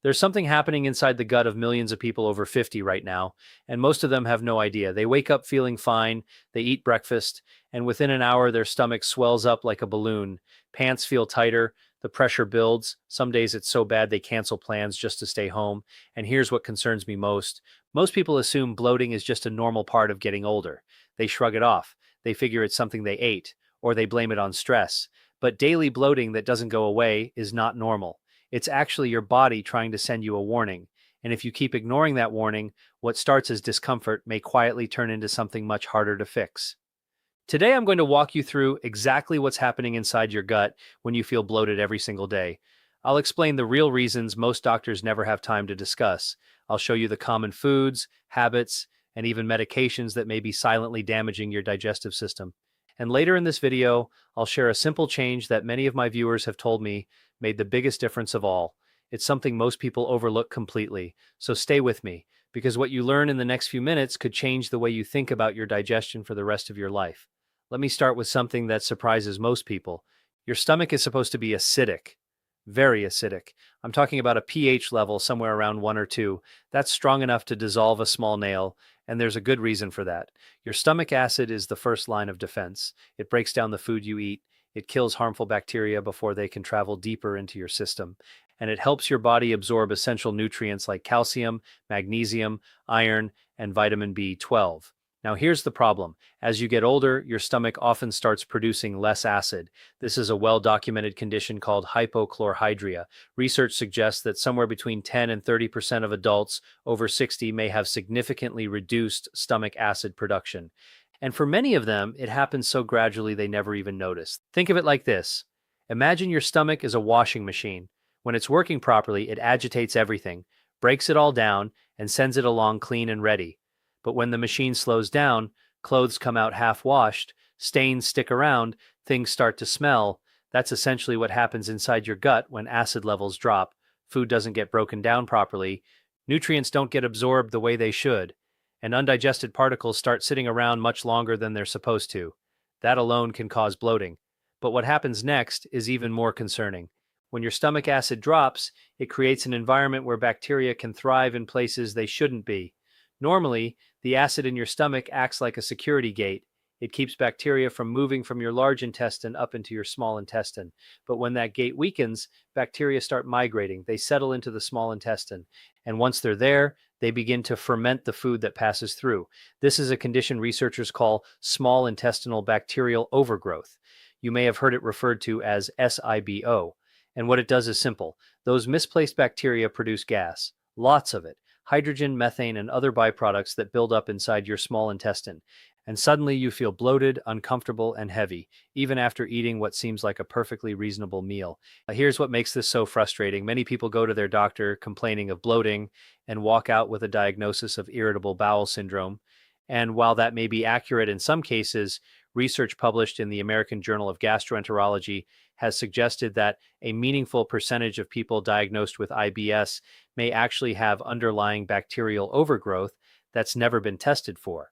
There's something happening inside the gut of millions of people over 50 right now, and most of them have no idea. They wake up feeling fine, they eat breakfast, and within an hour their stomach swells up like a balloon. Pants feel tighter, the pressure builds. Some days it's so bad they cancel plans just to stay home. And here's what concerns me most. Most people assume bloating is just a normal part of getting older. They shrug it off. They figure it's something they ate, or they blame it on stress. But daily bloating that doesn't go away is not normal. It's actually your body trying to send you a warning. And if you keep ignoring that warning, what starts as discomfort may quietly turn into something much harder to fix. Today, I'm going to walk you through exactly what's happening inside your gut when you feel bloated every single day. I'll explain the real reasons most doctors never have time to discuss. I'll show you the common foods, habits, and even medications that may be silently damaging your digestive system. And later in this video, I'll share a simple change that many of my viewers have told me made the biggest difference of all. It's something most people overlook completely, so stay with me, because what you learn in the next few minutes could change the way you think about your digestion for the rest of your life. Let me start with something that surprises most people. Your stomach is supposed to be acidic, very acidic. I'm talking about a pH level somewhere around 1 or 2. That's strong enough to dissolve a small nail, and there's a good reason for that. Your stomach acid is the first line of defense. It breaks down the food you eat. It kills harmful bacteria before they can travel deeper into your system. And it helps your body absorb essential nutrients like calcium, magnesium, iron, and vitamin B12. Now here's the problem. As you get older, your stomach often starts producing less acid. This is a well-documented condition called hypochlorhydria. Research suggests that somewhere between 10 and 30% of adults over 60 may have significantly reduced stomach acid production. And for many of them, it happens so gradually they never even notice. Think of it like this. Imagine your stomach is a washing machine. When it's working properly, it agitates everything, breaks it all down, and sends it along clean and ready. But when the machine slows down, clothes come out half-washed, stains stick around, things start to smell. That's essentially what happens inside your gut when acid levels drop. Food doesn't get broken down properly, nutrients don't get absorbed the way they should, and undigested particles start sitting around much longer than they're supposed to. That alone can cause bloating. But what happens next is even more concerning. When your stomach acid drops, it creates an environment where bacteria can thrive in places they shouldn't be. Normally, the acid in your stomach acts like a security gate. It keeps bacteria from moving from your large intestine up into your small intestine. But when that gate weakens, bacteria start migrating. They settle into the small intestine. And once they're there, they begin to ferment the food that passes through. This is a condition researchers call small intestinal bacterial overgrowth. You may have heard it referred to as SIBO. And what it does is simple. Those misplaced bacteria produce gas, lots of it, hydrogen, methane, and other byproducts that build up inside your small intestine. And suddenly you feel bloated, uncomfortable, and heavy, even after eating what seems like a perfectly reasonable meal. Here's what makes this so frustrating. Many people go to their doctor complaining of bloating and walk out with a diagnosis of irritable bowel syndrome. And while that may be accurate in some cases, research published in the American Journal of Gastroenterology has suggested that a meaningful percentage of people diagnosed with IBS may actually have underlying bacterial overgrowth that's never been tested for.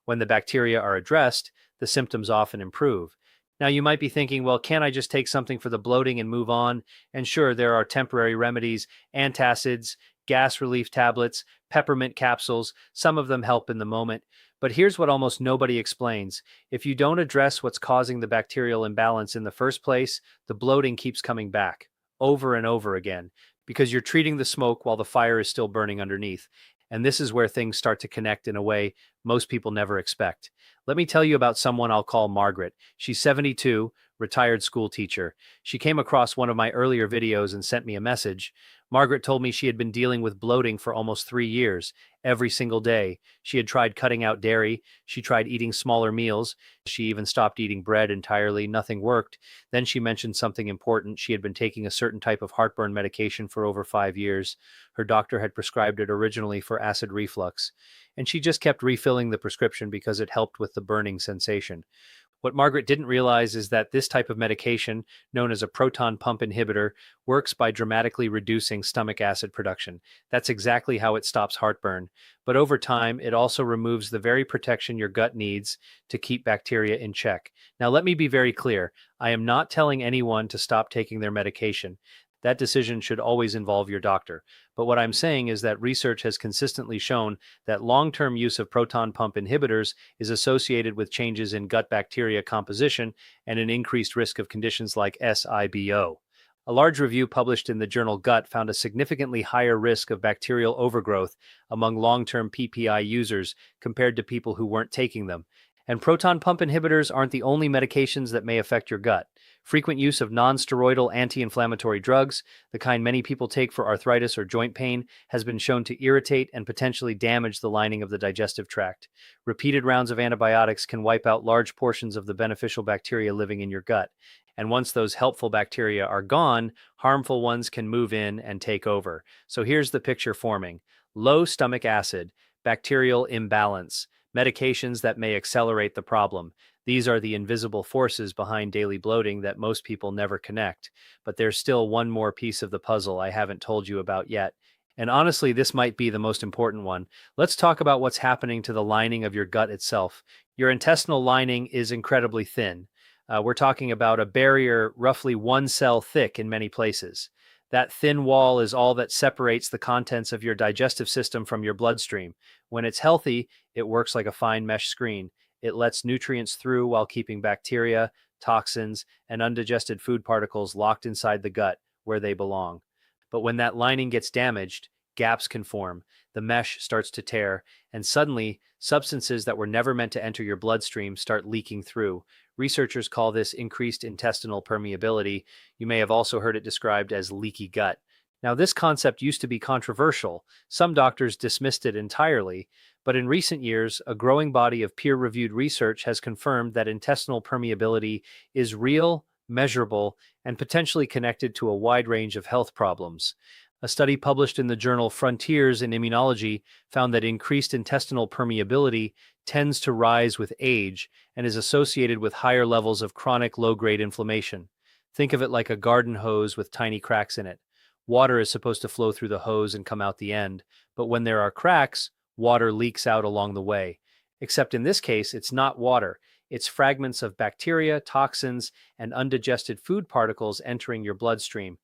When the bacteria are addressed, the symptoms often improve. Now you might be thinking, well, can't I just take something for the bloating and move on? And sure, there are temporary remedies, antacids, gas relief tablets, peppermint capsules. Some of them help in the moment. But here's what almost nobody explains. If you don't address what's causing the bacterial imbalance in the first place, the bloating keeps coming back over and over again because you're treating the smoke while the fire is still burning underneath. And this is where things start to connect in a way most people never expect. Let me tell you about someone I'll call Margaret. She's 72, retired school teacher. She came across one of my earlier videos and sent me a message. Margaret told me she had been dealing with bloating for almost 3 years, every single day. She had tried cutting out dairy. She tried eating smaller meals. She even stopped eating bread entirely. Nothing worked. Then she mentioned something important. She had been taking a certain type of heartburn medication for over 5 years. Her doctor had prescribed it originally for acid reflux, and she just kept refilling the prescription because it helped with the burning sensation. What Margaret didn't realize is that this type of medication, known as a proton pump inhibitor, works by dramatically reducing stomach acid production. That's exactly how it stops heartburn. But over time, it also removes the very protection your gut needs to keep bacteria in check. Now, let me be very clear. I am not telling anyone to stop taking their medication. That decision should always involve your doctor. But what I'm saying is that research has consistently shown that long-term use of proton pump inhibitors is associated with changes in gut bacteria composition and an increased risk of conditions like SIBO. A large review published in the journal Gut found a significantly higher risk of bacterial overgrowth among long-term PPI users compared to people who weren't taking them. And proton pump inhibitors aren't the only medications that may affect your gut. Frequent use of non-steroidal anti-inflammatory drugs, the kind many people take for arthritis or joint pain, has been shown to irritate and potentially damage the lining of the digestive tract. Repeated rounds of antibiotics can wipe out large portions of the beneficial bacteria living in your gut. And once those helpful bacteria are gone, harmful ones can move in and take over. So here's the picture forming. Low stomach acid, bacterial imbalance, medications that may accelerate the problem. These are the invisible forces behind daily bloating that most people never connect. But there's still one more piece of the puzzle I haven't told you about yet. And honestly, this might be the most important one. Let's talk about what's happening to the lining of your gut itself. Your intestinal lining is incredibly thin. We're talking about a barrier roughly 1 cell thick in many places. That thin wall is all that separates the contents of your digestive system from your bloodstream. When it's healthy, it works like a fine mesh screen. It lets nutrients through while keeping bacteria, toxins, and undigested food particles locked inside the gut where they belong. But when that lining gets damaged, gaps can form, the mesh starts to tear, and suddenly, substances that were never meant to enter your bloodstream start leaking through. Researchers call this increased intestinal permeability. You may have also heard it described as leaky gut. Now, this concept used to be controversial. Some doctors dismissed it entirely, but in recent years, a growing body of peer-reviewed research has confirmed that intestinal permeability is real, measurable, and potentially connected to a wide range of health problems. A study published in the journal Frontiers in Immunology found that increased intestinal permeability tends to rise with age and is associated with higher levels of chronic low-grade inflammation. Think of it like a garden hose with tiny cracks in it. Water is supposed to flow through the hose and come out the end, but when there are cracks, water leaks out along the way. Except in this case, it's not water. It's fragments of bacteria, toxins, and undigested food particles entering your bloodstream.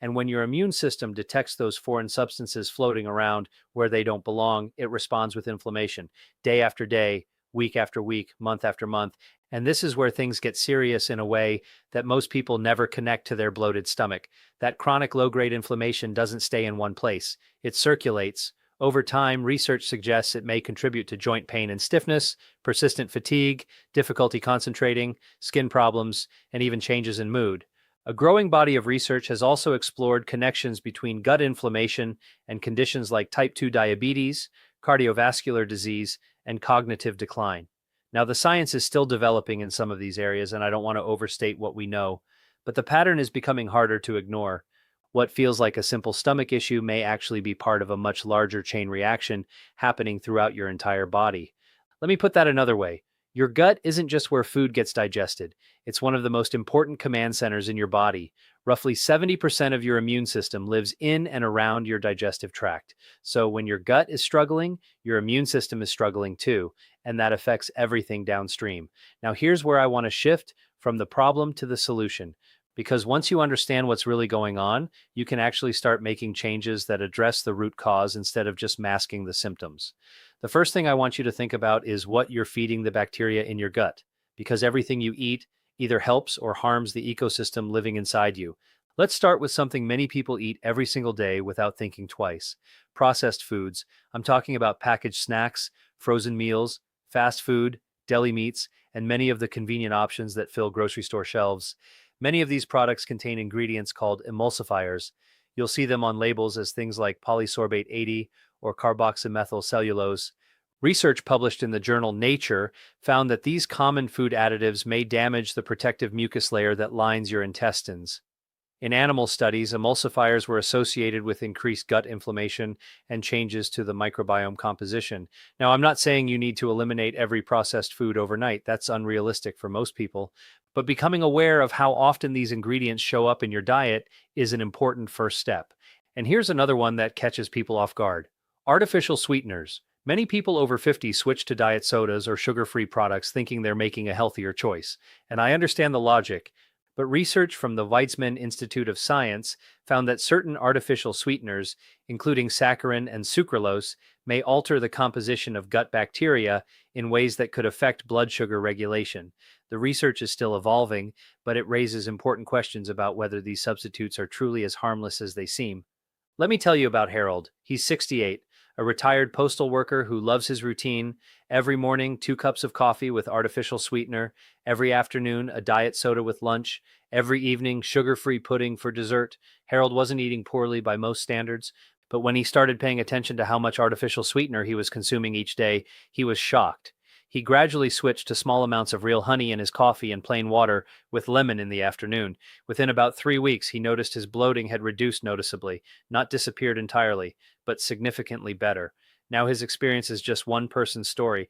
And when your immune system detects those foreign substances floating around where they don't belong, it responds with inflammation, day after day, week after week, month after month. And this is where things get serious in a way that most people never connect to their bloated stomach. That chronic low-grade inflammation doesn't stay in one place. It circulates. Over time, research suggests it may contribute to joint pain and stiffness, persistent fatigue, difficulty concentrating, skin problems, and even changes in mood. A growing body of research has also explored connections between gut inflammation and conditions like type 2 diabetes, cardiovascular disease, and cognitive decline. Now, the science is still developing in some of these areas, and I don't want to overstate what we know, but the pattern is becoming harder to ignore. What feels like a simple stomach issue may actually be part of a much larger chain reaction happening throughout your entire body. Let me put that another way. Your gut isn't just where food gets digested. It's one of the most important command centers in your body. Roughly 70% of your immune system lives in and around your digestive tract. So when your gut is struggling, your immune system is struggling too, and that affects everything downstream. Now here's where I want to shift from the problem to the solution. Because once you understand what's really going on, you can actually start making changes that address the root cause instead of just masking the symptoms. The first thing I want you to think about is what you're feeding the bacteria in your gut, because everything you eat either helps or harms the ecosystem living inside you. Let's start with something many people eat every single day without thinking twice. Processed foods. I'm talking about packaged snacks, frozen meals, fast food, deli meats, and many of the convenient options that fill grocery store shelves. Many of these products contain ingredients called emulsifiers. You'll see them on labels as things like polysorbate 80 or carboxymethyl cellulose. Research published in the journal Nature found that these common food additives may damage the protective mucus layer that lines your intestines. In animal studies, emulsifiers were associated with increased gut inflammation and changes to the microbiome composition. Now, I'm not saying you need to eliminate every processed food overnight. That's unrealistic for most people. But becoming aware of how often these ingredients show up in your diet is an important first step. And here's another one that catches people off guard. Artificial sweeteners. Many people over 50 switch to diet sodas or sugar-free products thinking they're making a healthier choice. And I understand the logic. But research from the Weizmann Institute of Science found that certain artificial sweeteners, including saccharin and sucralose, may alter the composition of gut bacteria in ways that could affect blood sugar regulation. The research is still evolving, but it raises important questions about whether these substitutes are truly as harmless as they seem. Let me tell you about Harold. He's 68, a retired postal worker who loves his routine. Every morning, 2 cups of coffee with artificial sweetener. Every afternoon, a diet soda with lunch. Every evening, sugar-free pudding for dessert. Harold wasn't eating poorly by most standards, but when he started paying attention to how much artificial sweetener he was consuming each day, he was shocked. He gradually switched to small amounts of real honey in his coffee and plain water with lemon in the afternoon. Within about 3 weeks, he noticed his bloating had reduced noticeably, not disappeared entirely, but significantly better. Now his experience is just one person's story.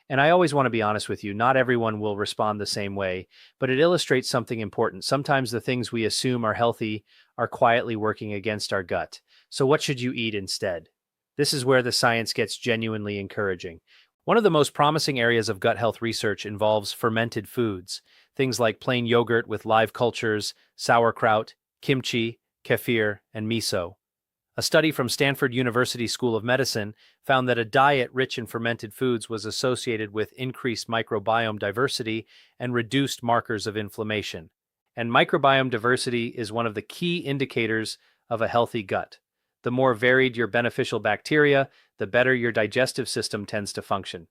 And I always want to be honest with you, not everyone will respond the same way, but it illustrates something important. Sometimes the things we assume are healthy are quietly working against our gut. So what should you eat instead? This is where the science gets genuinely encouraging. One of the most promising areas of gut health research involves fermented foods, things like plain yogurt with live cultures, sauerkraut, kimchi, kefir, and miso. A study from Stanford University School of Medicine found that a diet rich in fermented foods was associated with increased microbiome diversity and reduced markers of inflammation. And microbiome diversity is one of the key indicators of a healthy gut. The more varied your beneficial bacteria, the better your digestive system tends to function.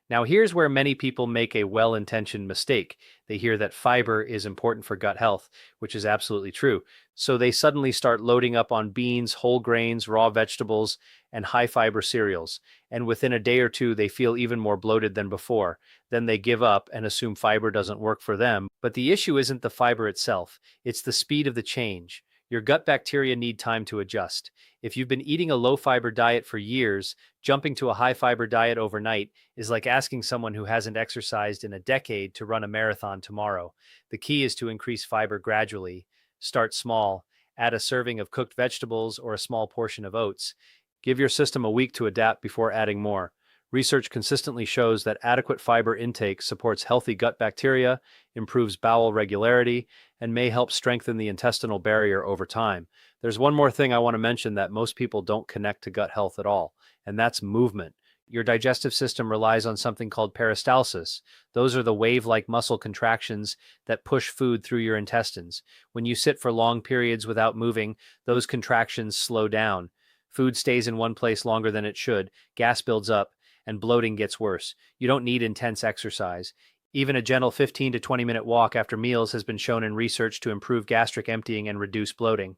Now, here's where many people make a well-intentioned mistake. They hear that fiber is important for gut health, which is absolutely true. So they suddenly start loading up on beans, whole grains, raw vegetables, and high-fiber cereals. And within a day or two, they feel even more bloated than before. Then they give up and assume fiber doesn't work for them. But the issue isn't the fiber itself. It's the speed of the change. Your gut bacteria need time to adjust. If you've been eating a low-fiber diet for years, jumping to a high-fiber diet overnight is like asking someone who hasn't exercised in a decade to run a marathon tomorrow. The key is to increase fiber gradually. Start small. Add a serving of cooked vegetables or a small portion of oats. Give your system a week to adapt before adding more. Research consistently shows that adequate fiber intake supports healthy gut bacteria, improves bowel regularity, and may help strengthen the intestinal barrier over time. There's one more thing I want to mention that most people don't connect to gut health at all, and that's movement. Your digestive system relies on something called peristalsis. Those are the wave-like muscle contractions that push food through your intestines. When you sit for long periods without moving, those contractions slow down. Food stays in one place longer than it should, gas builds up, and bloating gets worse. You don't need intense exercise. Even a gentle 15 to 20-minute walk after meals has been shown in research to improve gastric emptying and reduce bloating.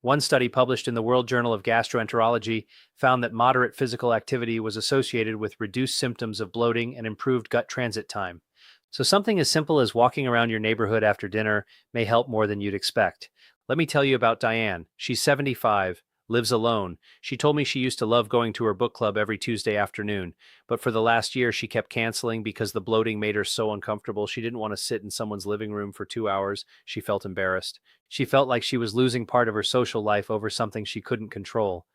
One study published in the World Journal of Gastroenterology found that moderate physical activity was associated with reduced symptoms of bloating and improved gut transit time. So something as simple as walking around your neighborhood after dinner may help more than you'd expect. Let me tell you about Diane. She's 75. Lives alone. She told me she used to love going to her book club every Tuesday afternoon, but for the last year she kept canceling because the bloating made her so uncomfortable. She didn't want to sit in someone's living room for 2 hours. She felt embarrassed. She felt like she was losing part of her social life over something she couldn't control.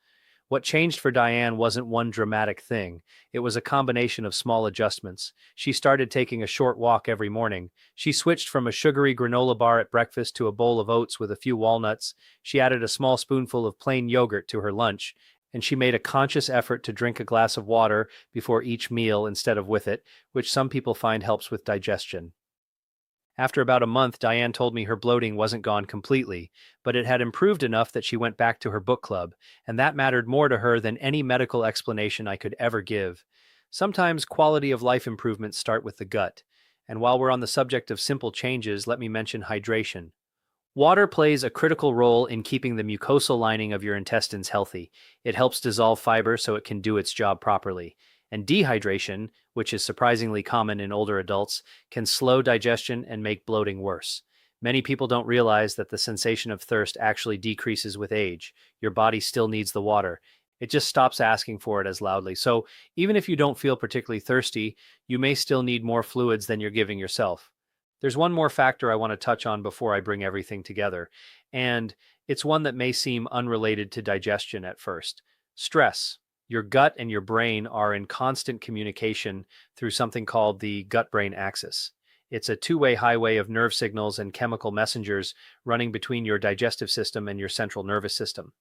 What changed for Diane wasn't one dramatic thing. It was a combination of small adjustments. She started taking a short walk every morning. She switched from a sugary granola bar at breakfast to a bowl of oats with a few walnuts. She added a small spoonful of plain yogurt to her lunch. And she made a conscious effort to drink a glass of water before each meal instead of with it, which some people find helps with digestion. After about a month, Diane told me her bloating wasn't gone completely, but it had improved enough that she went back to her book club, and that mattered more to her than any medical explanation I could ever give. Sometimes quality of life improvements start with the gut, and while we're on the subject of simple changes, let me mention hydration. Water plays a critical role in keeping the mucosal lining of your intestines healthy. It helps dissolve fiber so it can do its job properly. And dehydration, which is surprisingly common in older adults, can slow digestion and make bloating worse. Many people don't realize that the sensation of thirst actually decreases with age. Your body still needs the water. It just stops asking for it as loudly. So even if you don't feel particularly thirsty, you may still need more fluids than you're giving yourself. There's one more factor I want to touch on before I bring everything together, and it's one that may seem unrelated to digestion at first. Stress. Your gut and your brain are in constant communication through something called the gut-brain axis. It's a two-way highway of nerve signals and chemical messengers running between your digestive system and your central nervous system.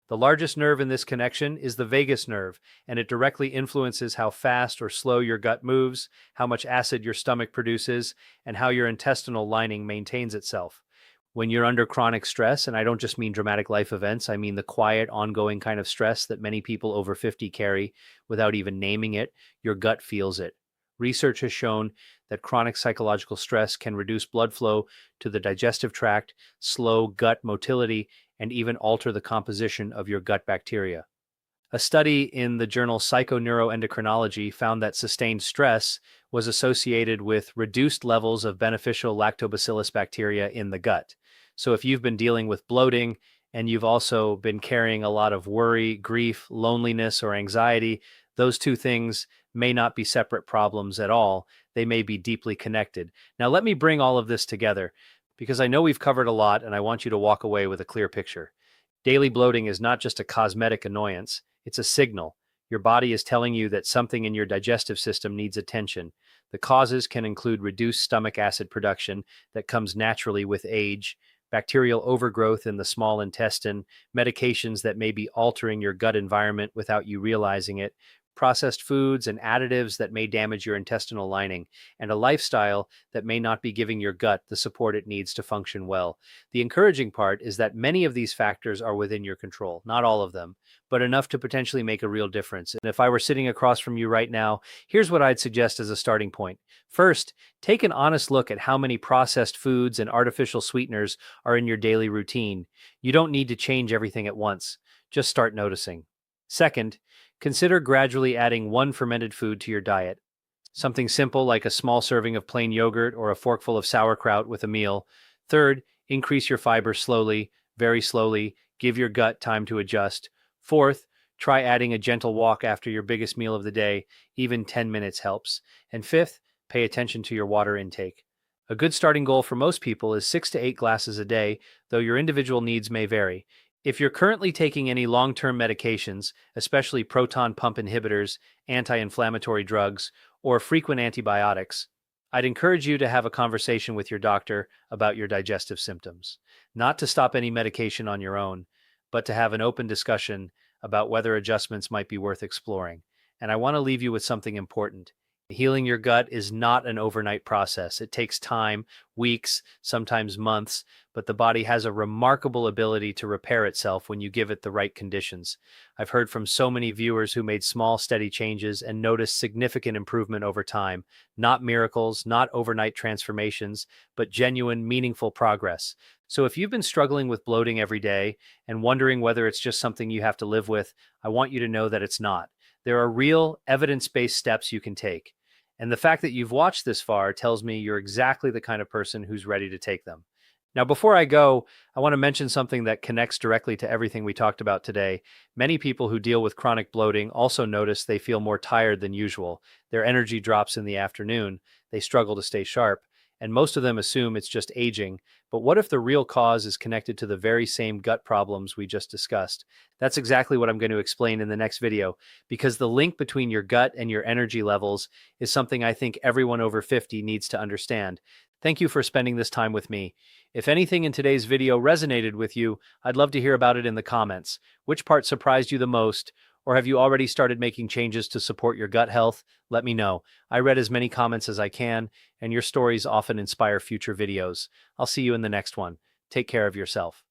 The largest nerve in this connection is the vagus nerve, and it directly influences how fast or slow your gut moves, how much acid your stomach produces, and how your intestinal lining maintains itself. When you're under chronic stress, and I don't just mean dramatic life events, I mean the quiet, ongoing kind of stress that many people over 50 carry without even naming it, your gut feels it. Research has shown that chronic psychological stress can reduce blood flow to the digestive tract, slow gut motility, and even alter the composition of your gut bacteria. A study in the journal Psychoneuroendocrinology found that sustained stress was associated with reduced levels of beneficial lactobacillus bacteria in the gut. So if you've been dealing with bloating and you've also been carrying a lot of worry, grief, loneliness, or anxiety, those two things may not be separate problems at all. They may be deeply connected. Now, let me bring all of this together because I know we've covered a lot and I want you to walk away with a clear picture. Daily bloating is not just a cosmetic annoyance, it's a signal. Your body is telling you that something in your digestive system needs attention. The causes can include reduced stomach acid production that comes naturally with age, bacterial overgrowth in the small intestine, medications that may be altering your gut environment without you realizing it, processed foods and additives that may damage your intestinal lining, and a lifestyle that may not be giving your gut the support it needs to function well. The encouraging part is that many of these factors are within your control, not all of them, but enough to potentially make a real difference. And if I were sitting across from you right now, here's what I'd suggest as a starting point. First, take an honest look at how many processed foods and artificial sweeteners are in your daily routine. You don't need to change everything at once. Just start noticing. Second, consider gradually adding one fermented food to your diet. Something simple like a small serving of plain yogurt or a forkful of sauerkraut with a meal. Third, increase your fiber slowly, very slowly. Give your gut time to adjust. Fourth, try adding a gentle walk after your biggest meal of the day. Even 10 minutes helps. And fifth, pay attention to your water intake. A good starting goal for most people is 6 to 8 glasses a day, though your individual needs may vary. If you're currently taking any long-term medications, especially proton pump inhibitors, anti-inflammatory drugs, or frequent antibiotics, I'd encourage you to have a conversation with your doctor about your digestive symptoms. Not to stop any medication on your own, but to have an open discussion about whether adjustments might be worth exploring. And I want to leave you with something important. Healing your gut is not an overnight process. It takes time, weeks, sometimes months, but the body has a remarkable ability to repair itself when you give it the right conditions. I've heard from so many viewers who made small, steady changes and noticed significant improvement over time. Not miracles, not overnight transformations, but genuine, meaningful progress. So if you've been struggling with bloating every day and wondering whether it's just something you have to live with, I want you to know that it's not. There are real, evidence-based steps you can take. And the fact that you've watched this far tells me you're exactly the kind of person who's ready to take them. Now, before I go, I want to mention something that connects directly to everything we talked about today. Many people who deal with chronic bloating also notice they feel more tired than usual. Their energy drops in the afternoon. They struggle to stay sharp. And most of them assume it's just aging. But what if the real cause is connected to the very same gut problems we just discussed? That's exactly what I'm going to explain in the next video, because the link between your gut and your energy levels is something I think everyone over 50 needs to understand. Thank you for spending this time with me. If anything in today's video resonated with you, I'd love to hear about it in the comments. Which part surprised you the most? Or have you already started making changes to support your gut health? Let me know. I read as many comments as I can, and your stories often inspire future videos. I'll see you in the next one. Take care of yourself.